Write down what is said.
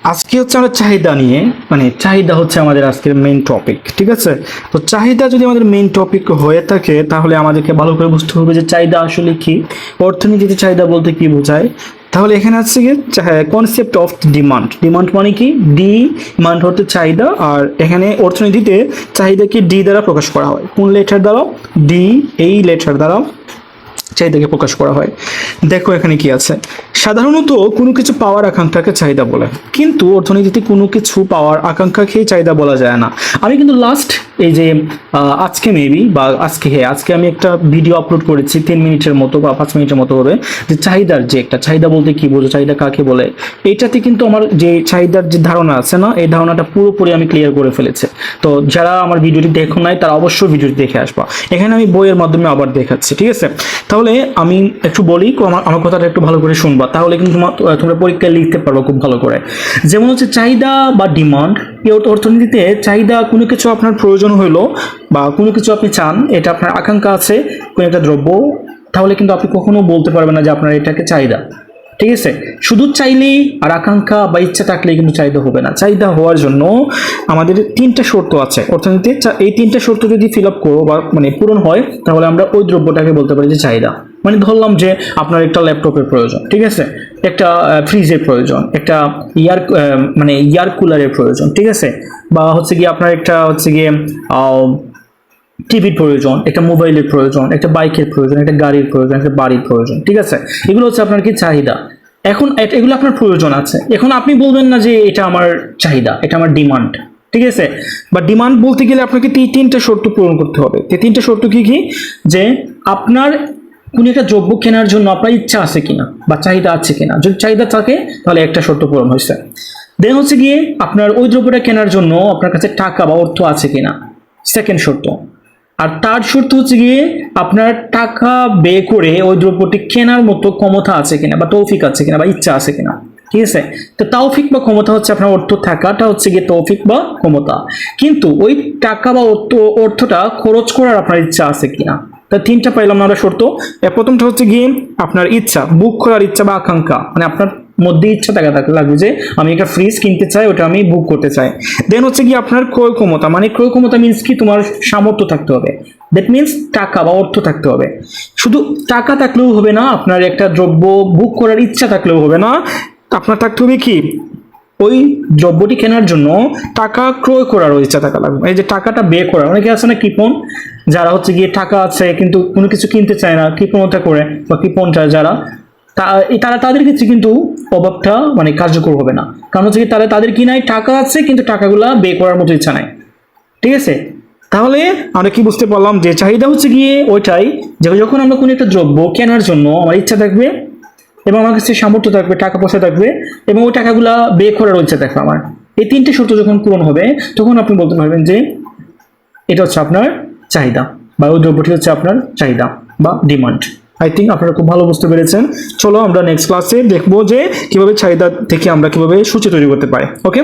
আজকে হচ্ছে আমরা চাহিদা নিয়ে, মানে চাহিদা হচ্ছে আমাদের আজকের মেইন টপিক, ঠিক আছে? তো চাহিদা যদি আমাদের মেইন টপিক হয়ে থাকে তাহলে আমাদেরকে ভালো করে বুঝতে হবে যে চাহিদা আসলে কি, অর্থনীতিতে চাহিদা বলতে কি বোঝায়। তাহলে এখানে আছে কি কনসেপ্ট অফ ডিমান্ড। ডিমান্ড মানে কি, ডিমান্ড হচ্ছে চাহিদা, আর এখানে অর্থনীতিতে চাহিদাকে ডি দ্বারা প্রকাশ করা হয়। কোন লেটার দ্বারা? ডি, এই লেটার দ্বারা চাহিদাকে প্রকাশ করা হয়। দেখো এখানে কি আছে, সাধারণত কোনো কিছু পাওয়ার আকাঙ্ক্ষাকে চাহিদা বলে, কিন্তু অর্থনীতিতে কোনো কিছু পাওয়ার আকাঙ্ক্ষাকেই চাহিদা বলা যায় না। আমি কিন্তু লাস্ট এই যে আজকে মেবি বা আজকে আমি একটা ভিডিও আপলোড করেছি 3 মিনিটের মতো বা 5 মিনিটের মতো হবে, যে চাহিদার যে একটা চাহিদা বলতে কি বোঝো, চাহিদা কাকে বলে। এইটাতে কিন্তু আমার যে চাহিদার যে ধারণা আছে না, এই ধারণাটা পুরোপুরি আমি ক্লিয়ার করে ফেলেছি। তো যারা আমার ভিডিওটি দেখো নাই তারা অবশ্যই ভিডিওটি দেখে আসবা। এখানে আমি বইয়ের মাধ্যমে আবার দেখাচ্ছি, ঠিক আছে? তাহলে আমি একটু বলি, আমার কথাটা একটু ভালো করে শুনবা, তাহলে কিন্তু তোমরা পরীক্ষায় লিখতে পারো খুব ভালো করে। যেমন হচ্ছে চাহিদা বা ডিমান্ড, এই অর্থনীতিতে চাহিদা কোনো কিছু আপনার প্রয়োজন হইলো বা কোনো কিছু আপনি চান, এটা আপনার আকাঙ্ক্ষা আছে কোনো একটা দ্রব্য, তাহলে কিন্তু আপনি কখনো বলতে পারবেন না যে আপনার এটাকে চাহিদা, ঠিক আছে? শুধু চাইলেই আর আকাঙ্ক্ষা বা ইচ্ছা থাকলেই কিন্তু চাহিদা হবে না। চাহিদা হওয়ার জন্য আমাদের 3টা শর্ত আছে অর্থনীতিতে। এই 3টা শর্ত যদি ফিল আপ করো বা মানে পূরণ হয়, তাহলে আমরা ওই দ্রব্যটাকে বলতে পারি যে চাহিদা। মানে ধরলাম যে আপনার একটা ল্যাপটপের প্রয়োজন, ঠিক আছে, একটা ফ্রিজের প্রয়োজন, একটা এয়ার কুলারের প্রয়োজন, ঠিক আছে, বা হচ্ছে গিয়ে আপনার একটা হচ্ছে গিয়ে টিভির প্রয়োজন, একটা মোবাইলের প্রয়োজন, একটা বাইকের প্রয়োজন, একটা গাড়ির প্রয়োজন, একটা বাড়ির প্রয়োজন, ঠিক আছে? এগুলো হচ্ছে আপনার কি চাহিদা। এখন এগুলো আপনার প্রয়োজন আছে, এখন আপনি বলবেন না যে এটা আমার চাহিদা, এটা আমার ডিমান্ড, ঠিক আছে? বা ডিমান্ড বলতে গেলে আপনাকে 3টা শর্ত পূরণ করতে হবে। 3টা শর্ত কি কি? যে আপনার কোন একটা দ্রব্য কেনার জন্য আপনার ইচ্ছা আছে কিনা বা চাহিদা আছে কিনা। যদি চাহিদা থাকে তাহলে একটা শর্ত পূরণ হয়েছে। দেন হচ্ছে গিয়ে আপনার ওই দ্রব্যটা কেনার জন্য আপনার কাছে টাকা বা অর্থ আছে কিনা, সেকেন্ড শর্ত। আর তার শর্ত হচ্ছে গিয়ে আপনার টাকা ব্যয় করে ওই দ্রব্যটি কেনার মতো ক্ষমতা আছে কিনা বা তৌফিক আছে কিনা বা ইচ্ছা আছে কিনা, ঠিক আছে? তো তৌফিক বা ক্ষমতা হচ্ছে আপনার অর্থ থাকাটা হচ্ছে গিয়ে তৌফিক বা ক্ষমতা, কিন্তু ওই টাকা বা অর্থটা খরচ করার আপনার ইচ্ছা আছে কিনা। তা 3টা পাইলাম না আমরা শর্ত। প্রথমটা হচ্ছে গিয়ে আপনার ইচ্ছা, বুক করার ইচ্ছা বা আকাঙ্ক্ষা, মানে আপনার মধ্যে ইচ্ছা থাকা লাগবে যে আমি একটা ফ্রিজ কিনতে চাই, ওটা আমি বুক করতে চাই। দেন হচ্ছে কি আপনার ক্রয় ক্ষমতা, মানে ক্রয় ক্ষমতা মিনস কি, তোমার সামর্থ্য থাকতে হবে। দ্যাট মিনস টাকা বা অর্থ থাকতে হবে। শুধু টাকা থাকলেও হবে না, আপনার একটা দ্রব্য বুক করার ইচ্ছা থাকলেও হবে না, আপনার থাকতে হবে কি, ওই দ্রব্যটি কেনার জন্য টাকা ক্রয় করার ইচ্ছা থাকা লাগবে। এই যে টাকাটা ব্যয় করা, অনেকে আছে না কৃপণ, যারা হচ্ছে গিয়ে টাকা আছে কিন্তু কোনো কিছু কিনতে চায় না, কৃপণতা করে বা কৃপণ যারা, তারা তাদের ক্ষেত্রে কিন্তু অভাবটা মানে কার্যকর হবে না। কারণ হচ্ছে কি, তাদের কি নাই, টাকা আছে কিন্তু টাকাগুলা ব্যয় করার মতো ইচ্ছা নাই, ঠিক আছে? তাহলে আমরা কি বুঝতে পারলাম যে চাহিদা হচ্ছে গিয়ে ওইটাই, যে যখন আমরা কোনো একটা দ্রব্য কেনার জন্য আমার ইচ্ছা থাকবে এবং আমার কাছে সামর্থ্য থাকবে, টাকা পয়সা থাকবে, এবং ওই টাকাগুলা ব্যয় করার ইচ্ছা থাকবে আমার, এই 3টে শর্ত যখন পূরণ হবে, তখন আপনি বলতে পারবেন যে এটা হচ্ছে আপনার চাহিদা বা ওই দ্রব্যটি হচ্ছে আপনার চাহিদা বা ডিমান্ড। আই থিঙ্ক আপনারা খুব ভালো বুঝতে পেরেছেন। চলো আমরা নেক্সট ক্লাসে দেখবো যে কিভাবে চাহিদা থেকে আমরা কিভাবে সূচি তৈরি করতে পারি। ওকে।